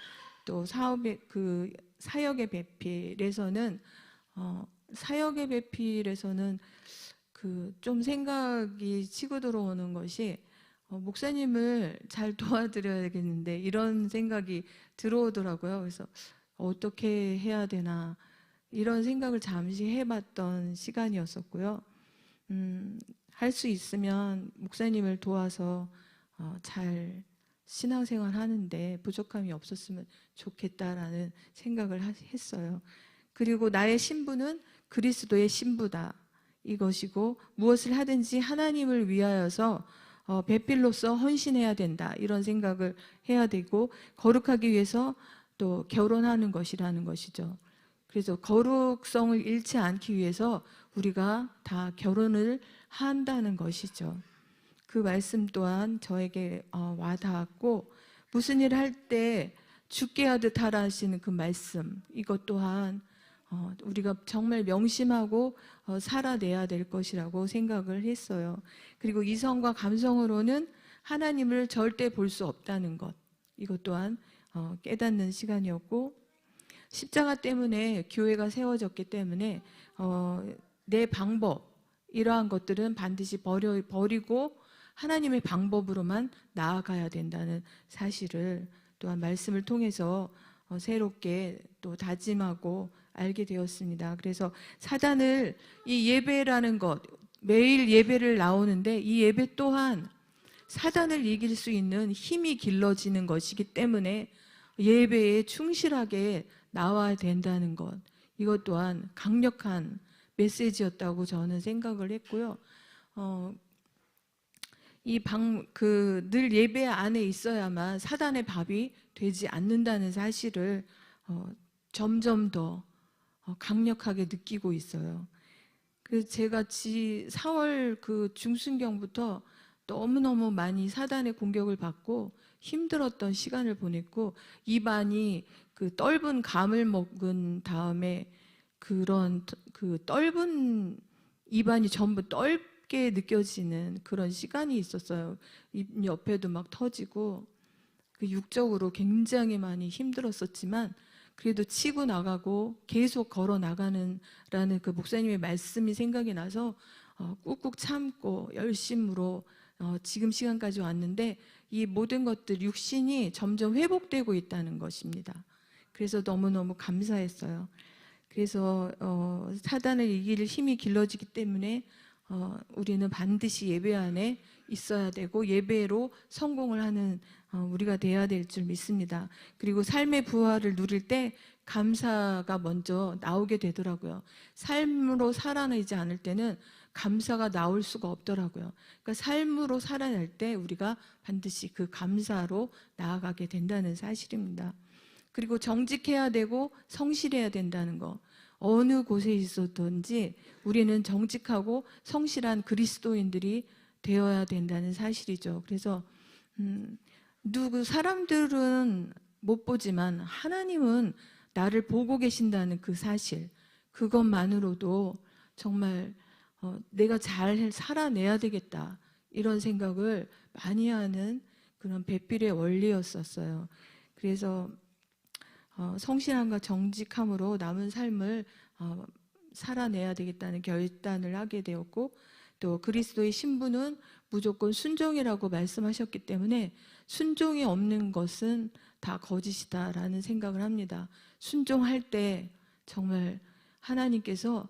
또 사역의 배필에서는 사역의 배필에서는 좀 생각이 치고 들어오는 것이, 목사님을 잘 도와드려야겠는데, 이런 생각이 들어오더라고요. 그래서 어떻게 해야 되나, 이런 생각을 잠시 해봤던 시간이었었고요. 할 수 있으면 목사님을 도와서 잘 신앙생활 하는데 부족함이 없었으면 좋겠다라는 생각을 했어요. 그리고 나의 신부는 그리스도의 신부다, 이것이고, 무엇을 하든지 하나님을 위하여서 배필로서 헌신해야 된다, 이런 생각을 해야 되고, 거룩하기 위해서 또 결혼하는 것이라는 것이죠. 그래서 거룩성을 잃지 않기 위해서 우리가 다 결혼을 한다는 것이죠. 그 말씀 또한 저에게 와닿았고, 무슨 일을 할 때 죽게 하듯 하라 하시는 그 말씀, 이것 또한 우리가 정말 명심하고 살아내야 될 것이라고 생각을 했어요. 그리고 이성과 감성으로는 하나님을 절대 볼 수 없다는 것, 이것 또한 깨닫는 시간이었고, 십자가 때문에 교회가 세워졌기 때문에 내 방법, 이러한 것들은 반드시 버리고 하나님의 방법으로만 나아가야 된다는 사실을 또한 말씀을 통해서 새롭게 또 다짐하고 알게 되었습니다. 그래서 사단을, 이 예배라는 것, 매일 예배를 나오는데 이 예배 또한 사단을 이길 수 있는 힘이 길러지는 것이기 때문에 예배에 충실하게 나와야 된다는 것, 이것 또한 강력한 메시지였다고 저는 생각을 했고요. 늘 예배 안에 있어야만 사단의 밥이 되지 않는다는 사실을 점점 더 강력하게 느끼고 있어요. 그래서 제가 4월 중순경부터 너무너무 많이 사단의 공격을 받고 힘들었던 시간을 보냈고, 입안이 떫은 감을 먹은 다음에 그런 떫은 입안이 전부 떫게 느껴지는 그런 시간이 있었어요. 입 옆에도 막 터지고, 육적으로 굉장히 많이 힘들었었지만 그래도 치고 나가고 계속 걸어 나가는 라는 그 목사님의 말씀이 생각이 나서 꾹꾹 참고 열심으로 지금 시간까지 왔는데, 이 모든 것들, 육신이 점점 회복되고 있다는 것입니다. 그래서 너무너무 감사했어요. 그래서 사단을 이길 힘이 길러지기 때문에 우리는 반드시 예배 안에 있어야 되고, 예배로 성공을 하는 우리가 돼야 될 줄 믿습니다. 그리고 삶의 부활을 누릴 때 감사가 먼저 나오게 되더라고요. 삶으로 살아내지 않을 때는 감사가 나올 수가 없더라고요. 그러니까 삶으로 살아낼 때 우리가 반드시 그 감사로 나아가게 된다는 사실입니다. 그리고 정직해야 되고 성실해야 된다는 거, 어느 곳에 있었든지 우리는 정직하고 성실한 그리스도인들이 되어야 된다는 사실이죠. 그래서 사람들은 못 보지만 하나님은 나를 보고 계신다는 그 사실, 그것만으로도 정말 내가 잘 살아내야 되겠다, 이런 생각을 많이 하는 그런 배필의 원리였었어요. 그래서 성실함과 정직함으로 남은 삶을 살아내야 되겠다는 결단을 하게 되었고, 또 그리스도의 신분은 무조건 순종이라고 말씀하셨기 때문에 순종이 없는 것은 다 거짓이다라는 생각을 합니다. 순종할 때 정말 하나님께서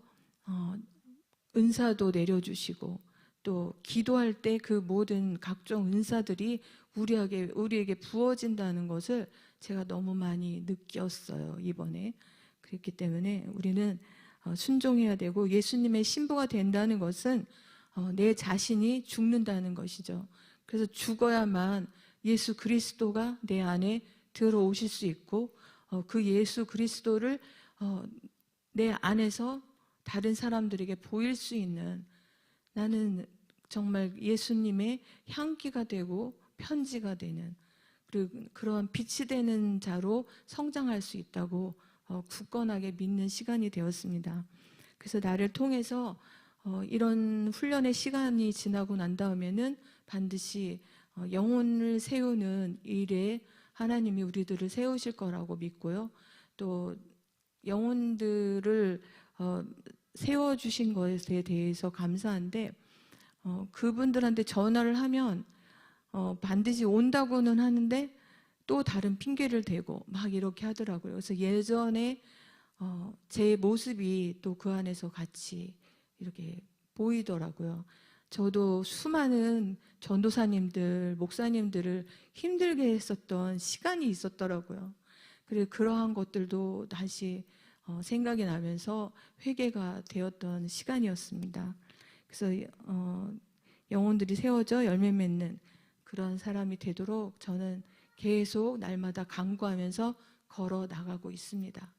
은사도 내려주시고, 또 기도할 때 그 모든 각종 은사들이 우리에게 부어진다는 것을 제가 너무 많이 느꼈어요, 이번에. 그렇기 때문에 우리는 순종해야 되고, 예수님의 신부가 된다는 것은 내 자신이 죽는다는 것이죠. 그래서 죽어야만 예수 그리스도가 내 안에 들어오실 수 있고, 그 예수 그리스도를 내 안에서 다른 사람들에게 보일 수 있는, 나는 정말 예수님의 향기가 되고 편지가 되는, 그리고 그러한 빛이 되는 자로 성장할 수 있다고 굳건하게 믿는 시간이 되었습니다. 그래서 나를 통해서 이런 훈련의 시간이 지나고 난 다음에는 반드시 영혼을 세우는 일에 하나님이 우리들을 세우실 거라고 믿고요. 또 영혼들을 세워주신 것에 대해서 감사한데, 그분들한테 전화를 하면 반드시 온다고는 하는데 또 다른 핑계를 대고 막 이렇게 하더라고요. 그래서 예전에 제 모습이 또 그 안에서 같이 이렇게 보이더라고요. 저도 수많은 전도사님들, 목사님들을 힘들게 했었던 시간이 있었더라고요. 그리고 그러한 것들도 다시 생각이 나면서 회개가 되었던 시간이었습니다. 그래서 영혼들이 세워져 열매 맺는 그런 사람이 되도록 저는 계속 날마다 간구하면서 걸어 나가고 있습니다.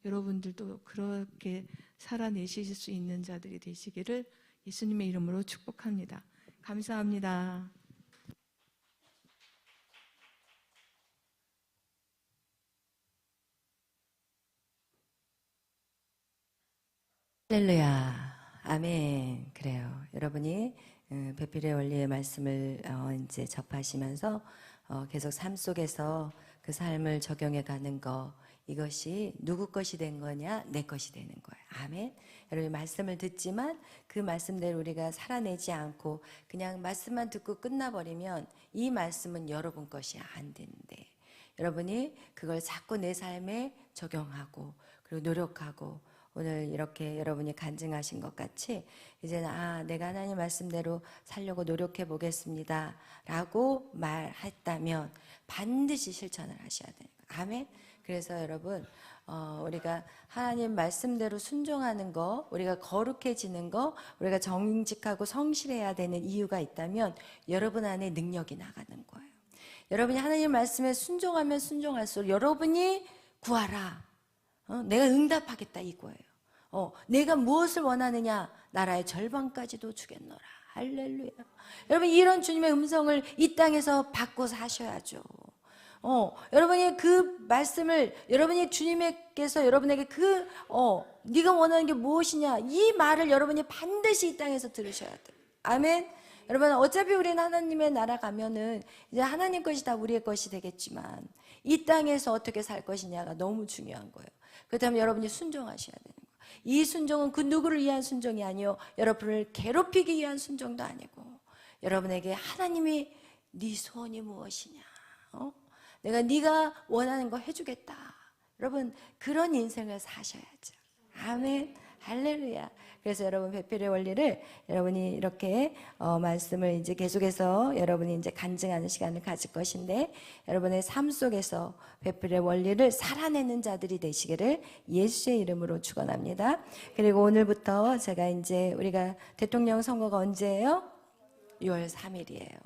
여러분들도 그렇게 살아내실 수 있는 자들이 되시기를 예수님의 이름으로 축복합니다. 감사합니다. 할렐루야. 아멘. 그래요. 여러분이 배필의 원리의 말씀을 이제 접하시면서 계속 삶 속에서 그 삶을 적용해 가는 거, 이것이 누구 것이 된 거냐? 내 것이 되는 거예요. 아멘. 여러분 말씀을 듣지만 그 말씀대로 우리가 살아내지 않고 그냥 말씀만 듣고 끝나버리면 이 말씀은 여러분 것이 안 되는데, 여러분이 그걸 자꾸 내 삶에 적용하고 그리고 노력하고, 오늘 이렇게 여러분이 간증하신 것 같이 이제는 내가 하나님 말씀대로 살려고 노력해 보겠습니다 라고 말했다면 반드시 실천을 하셔야 돼요. 아멘. 그래서 여러분 우리가 하나님 말씀대로 순종하는 거, 우리가 거룩해지는 거, 우리가 정직하고 성실해야 되는 이유가 있다면 여러분 안에 능력이 나가는 거예요. 여러분이 하나님 말씀에 순종하면 순종할수록 여러분이 구하라, 내가 응답하겠다 이거예요. 내가 무엇을 원하느냐? 나라의 절반까지도 주겠노라. 할렐루야. 여러분 이런 주님의 음성을 이 땅에서 받고 사셔야죠. 여러분이 그 말씀을, 여러분이 주님께서 여러분에게 네가 원하는 게 무엇이냐? 이 말을 여러분이 반드시 이 땅에서 들으셔야 돼요. 아멘. 여러분 어차피 우리는 하나님의 나라 가면은 이제 하나님 것이 다 우리의 것이 되겠지만 이 땅에서 어떻게 살 것이냐가 너무 중요한 거예요. 그렇다면 여러분이 순종하셔야 되는 거예요. 이 순종은 그 누구를 위한 순종이 아니요, 여러분을 괴롭히기 위한 순종도 아니고, 여러분에게 하나님이 네 소원이 무엇이냐, 내가 네가 원하는 거 해주겠다. 여러분 그런 인생을 사셔야죠. 아멘. 할렐루야. 그래서 여러분 배필의 원리를 여러분이 이렇게 말씀을 이제 계속해서 여러분이 이제 간증하는 시간을 가질 것인데, 여러분의 삶 속에서 배필의 원리를 살아내는 자들이 되시기를 예수의 이름으로 축원합니다. 그리고 오늘부터 제가 이제 우리가 대통령 선거가 언제예요? 6월 3일이에요.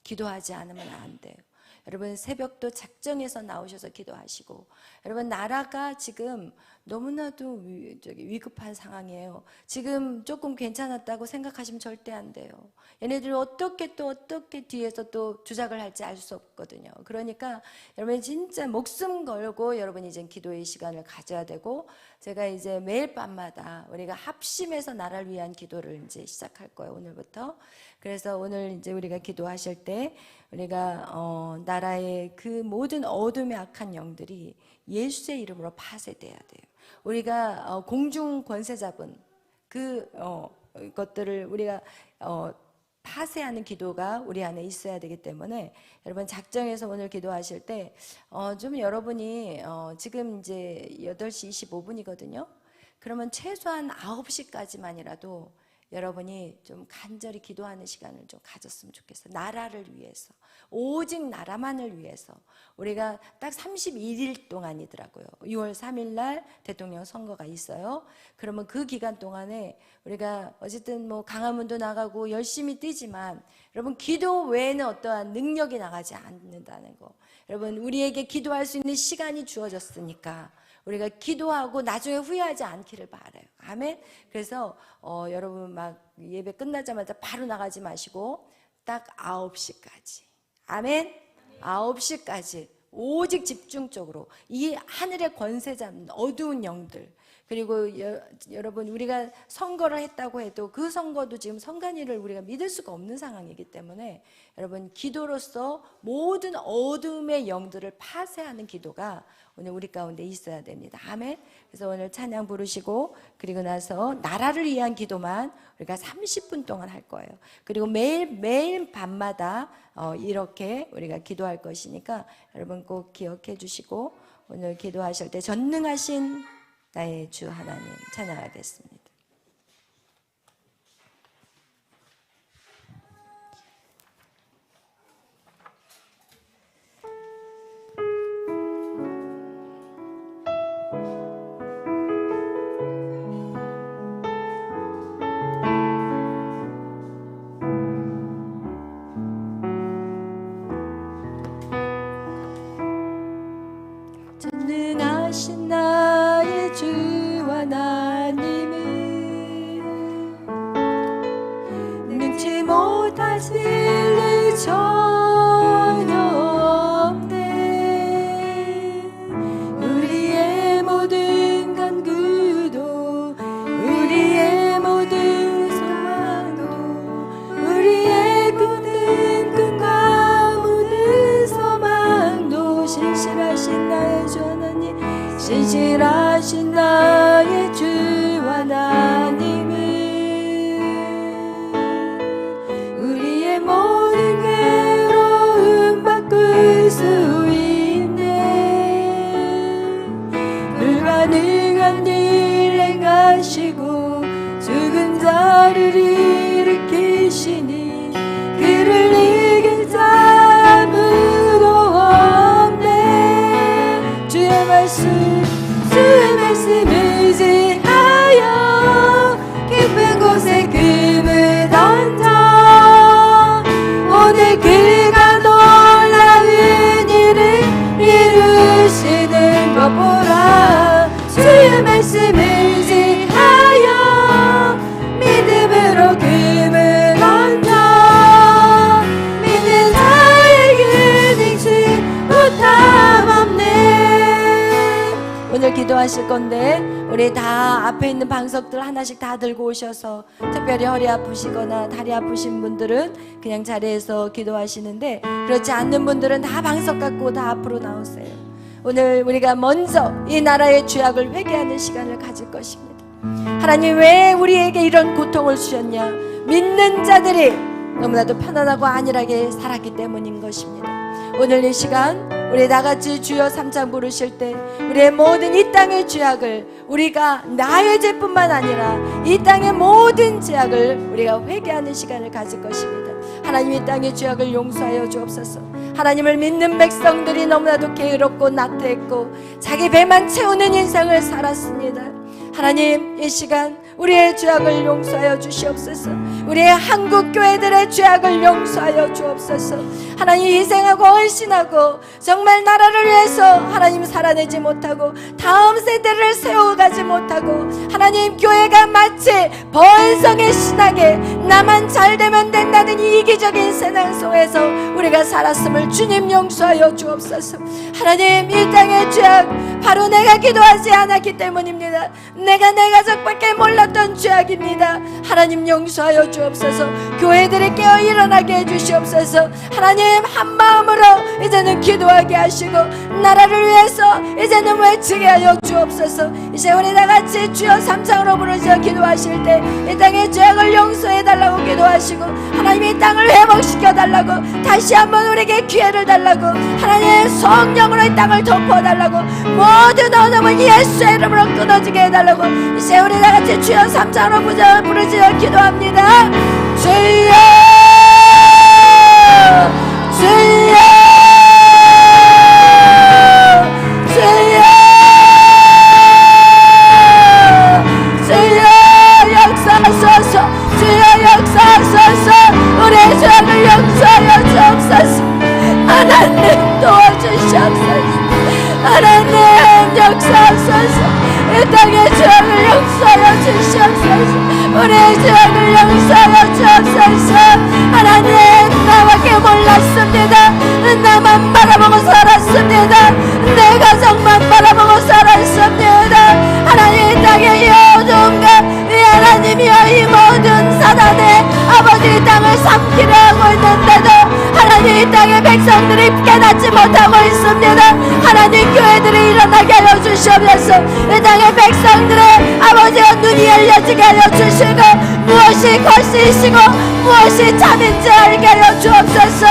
기도하지 않으면 안 돼요. 여러분 새벽도 작정해서 나오셔서 기도하시고, 여러분 나라가 지금 너무나도 위급한 상황이에요. 지금 조금 괜찮았다고 생각하시면 절대 안 돼요. 얘네들이 어떻게 뒤에서 또 주작을 할지 알 수 없거든요. 그러니까 여러분 진짜 목숨 걸고 여러분이 이제 기도의 시간을 가져야 되고, 제가 이제 매일 밤마다 우리가 합심해서 나라를 위한 기도를 이제 시작할 거예요, 오늘부터. 그래서 오늘 이제 우리가 기도하실 때 우리가 나라의 그 모든 어둠의 악한 영들이 예수의 이름으로 파쇄돼야 돼요. 우리가 공중 권세 잡은 그 것들을 우리가 파쇄하는 기도가 우리 안에 있어야 되기 때문에, 여러분 작정해서 오늘 기도하실 때 좀 여러분이 지금 이제 8시 25분이거든요. 그러면 최소한 9시까지만이라도 여러분이 좀 간절히 기도하는 시간을 좀 가졌으면 좋겠어요. 나라를 위해서, 오직 나라만을 위해서. 우리가 딱 31일 동안이더라고요. 6월 3일 날 대통령 선거가 있어요. 그러면 그 기간 동안에 우리가 어쨌든 뭐 강화문도 나가고 열심히 뛰지만, 여러분 기도 외에는 어떠한 능력이 나가지 않는다는 거. 여러분 우리에게 기도할 수 있는 시간이 주어졌으니까 우리가 기도하고 나중에 후회하지 않기를 바라요. 아멘. 그래서 여러분 막 예배 끝나자마자 바로 나가지 마시고 딱 9시까지. 아멘. 9시까지 오직 집중적으로 이 하늘의 권세 잡는 어두운 영들, 그리고 여러분 우리가 선거를 했다고 해도 그 선거도 지금 선관위를 우리가 믿을 수가 없는 상황이기 때문에, 여러분 기도로서 모든 어둠의 영들을 파쇄하는 기도가 오늘 우리 가운데 있어야 됩니다. 아멘. 그래서 오늘 찬양 부르시고, 그리고 나서 나라를 위한 기도만 우리가 30분 동안 할 거예요. 그리고 매일 밤마다 이렇게 우리가 기도할 것이니까 여러분 꼭 기억해 주시고, 오늘 기도하실 때 전능하신 나의 주 하나님 찬양하겠습니다. 전능하신 나의 주 하나님은 능치 못하실 일 전혀 없네. 우리의 모든 간구도, 우리의 모든 소망도, 우리의 굳은 꿈과 모든 소망도 신실하신 나의 주 하나님, 신실하신 나의 주 하나님은 우리의 모든 괴로움 바꿀 수 있네. 불가능한 일 행하시고 죽은 자를 일으키시니 그를 이길 자 아무도 없네. 주의 말씀 의지하여 깊은 곳에 금을 던져 오늘 그가 놀라운 일을 이루시는 것 보라. 주의 말씀 의지하여 믿음으로 금을 던져 믿는 자에게 능치 못함 없네. 오늘 기도하실 건데 우리 다 앞에 있는 방석들 하나씩 다 들고 오셔서, 특별히 허리 아프시거나 다리 아프신 분들은 그냥 자리에서 기도하시는데, 그렇지 않는 분들은 다 방석 갖고 다 앞으로 나오세요. 오늘 우리가 먼저 이 나라의 죄악을 회개하는 시간을 가질 것입니다. 하나님 왜 우리에게 이런 고통을 주셨냐? 믿는 자들이 너무나도 편안하고 안일하게 살았기 때문인 것입니다. 오늘 이 시간 우리 다같이 주여 3창 부르실 때 우리의 모든 이 땅의 죄악을, 우리가 나의 죄뿐만 아니라 이 땅의 모든 죄악을 우리가 회개하는 시간을 가질 것입니다. 하나님 이 땅의 죄악을 용서하여 주옵소서. 하나님을 믿는 백성들이 너무나도 게으롭고 나태했고 자기 배만 채우는 인생을 살았습니다. 하나님 이 시간 우리의 죄악을 용서하여 주시옵소서. 우리의 한국 교회들의 죄악을 용서하여 주옵소서. 하나님, 희생하고 헌신하고 정말 나라를 위해서 하나님 살아내지 못하고 다음 세대를 세워가지 못하고 하나님, 교회가 마치 번성의 신학에 나만 잘되면 된다는 이기적인 세상 속에서 우리가 살았음을 주님 용서하여 주옵소서. 하나님, 이 땅의 죄악 바로 내가 기도하지 않았기 때문입니다. 내가 내 가족밖에 몰랐던 죄악입니다. 하나님, 용서하여 주옵소서. 교회들이 깨어 일어나게 해주시옵소서. 하나님, 한 마음으로 이제는 기도하게 하시고 나라를 위해서 이제는 외치게 하여 주옵소서. 이제 우리 다같이 주여 삼창으로 부르짖어 기도하실 때 이 땅의 죄악을 용서해달라고 기도하시고 하나님, 이 땅을 회복시켜달라고, 다시 한번 우리에게 기회를 달라고, 하나님 성령으로 이 땅을 덮어달라고, 모든 어둠은 예수의 이름으로 끊어지게 해달라고 이제 우리 다같이 주여 삼창으로 부르짖어 기도합니다. 주여, 주여, 주여, 주여 역사하소서. 주여 역사하소서. 우리의 죄악을 용서하여 주옵소서. 하나님 도와주시옵소서. 하나님 역사하소서. 이 땅의 죄악을 용서하여 주시옵소서. 우리의 죄악을 용서하여 주옵소서. 하나님, 나밖에 몰랐습니다. 나만 바라보고 살았습니다. 내 가정만 바라보고 살았습니다. 하나님, 이 땅의 어둠과 하나님이여 이 모든 사단의 아버지 이 땅을 삼키려 하고 있는데도 하나님, 이 땅의 백성들이 깨닫지 못하고 있습니다. 하나님, 교회들이 일어나게 하여 주시옵소서. 이 땅의 백성들의 아버지의 눈이 열려지게 하여 주시고 무엇이 것이시고 무엇이 참인지 알게 하여 주옵소서.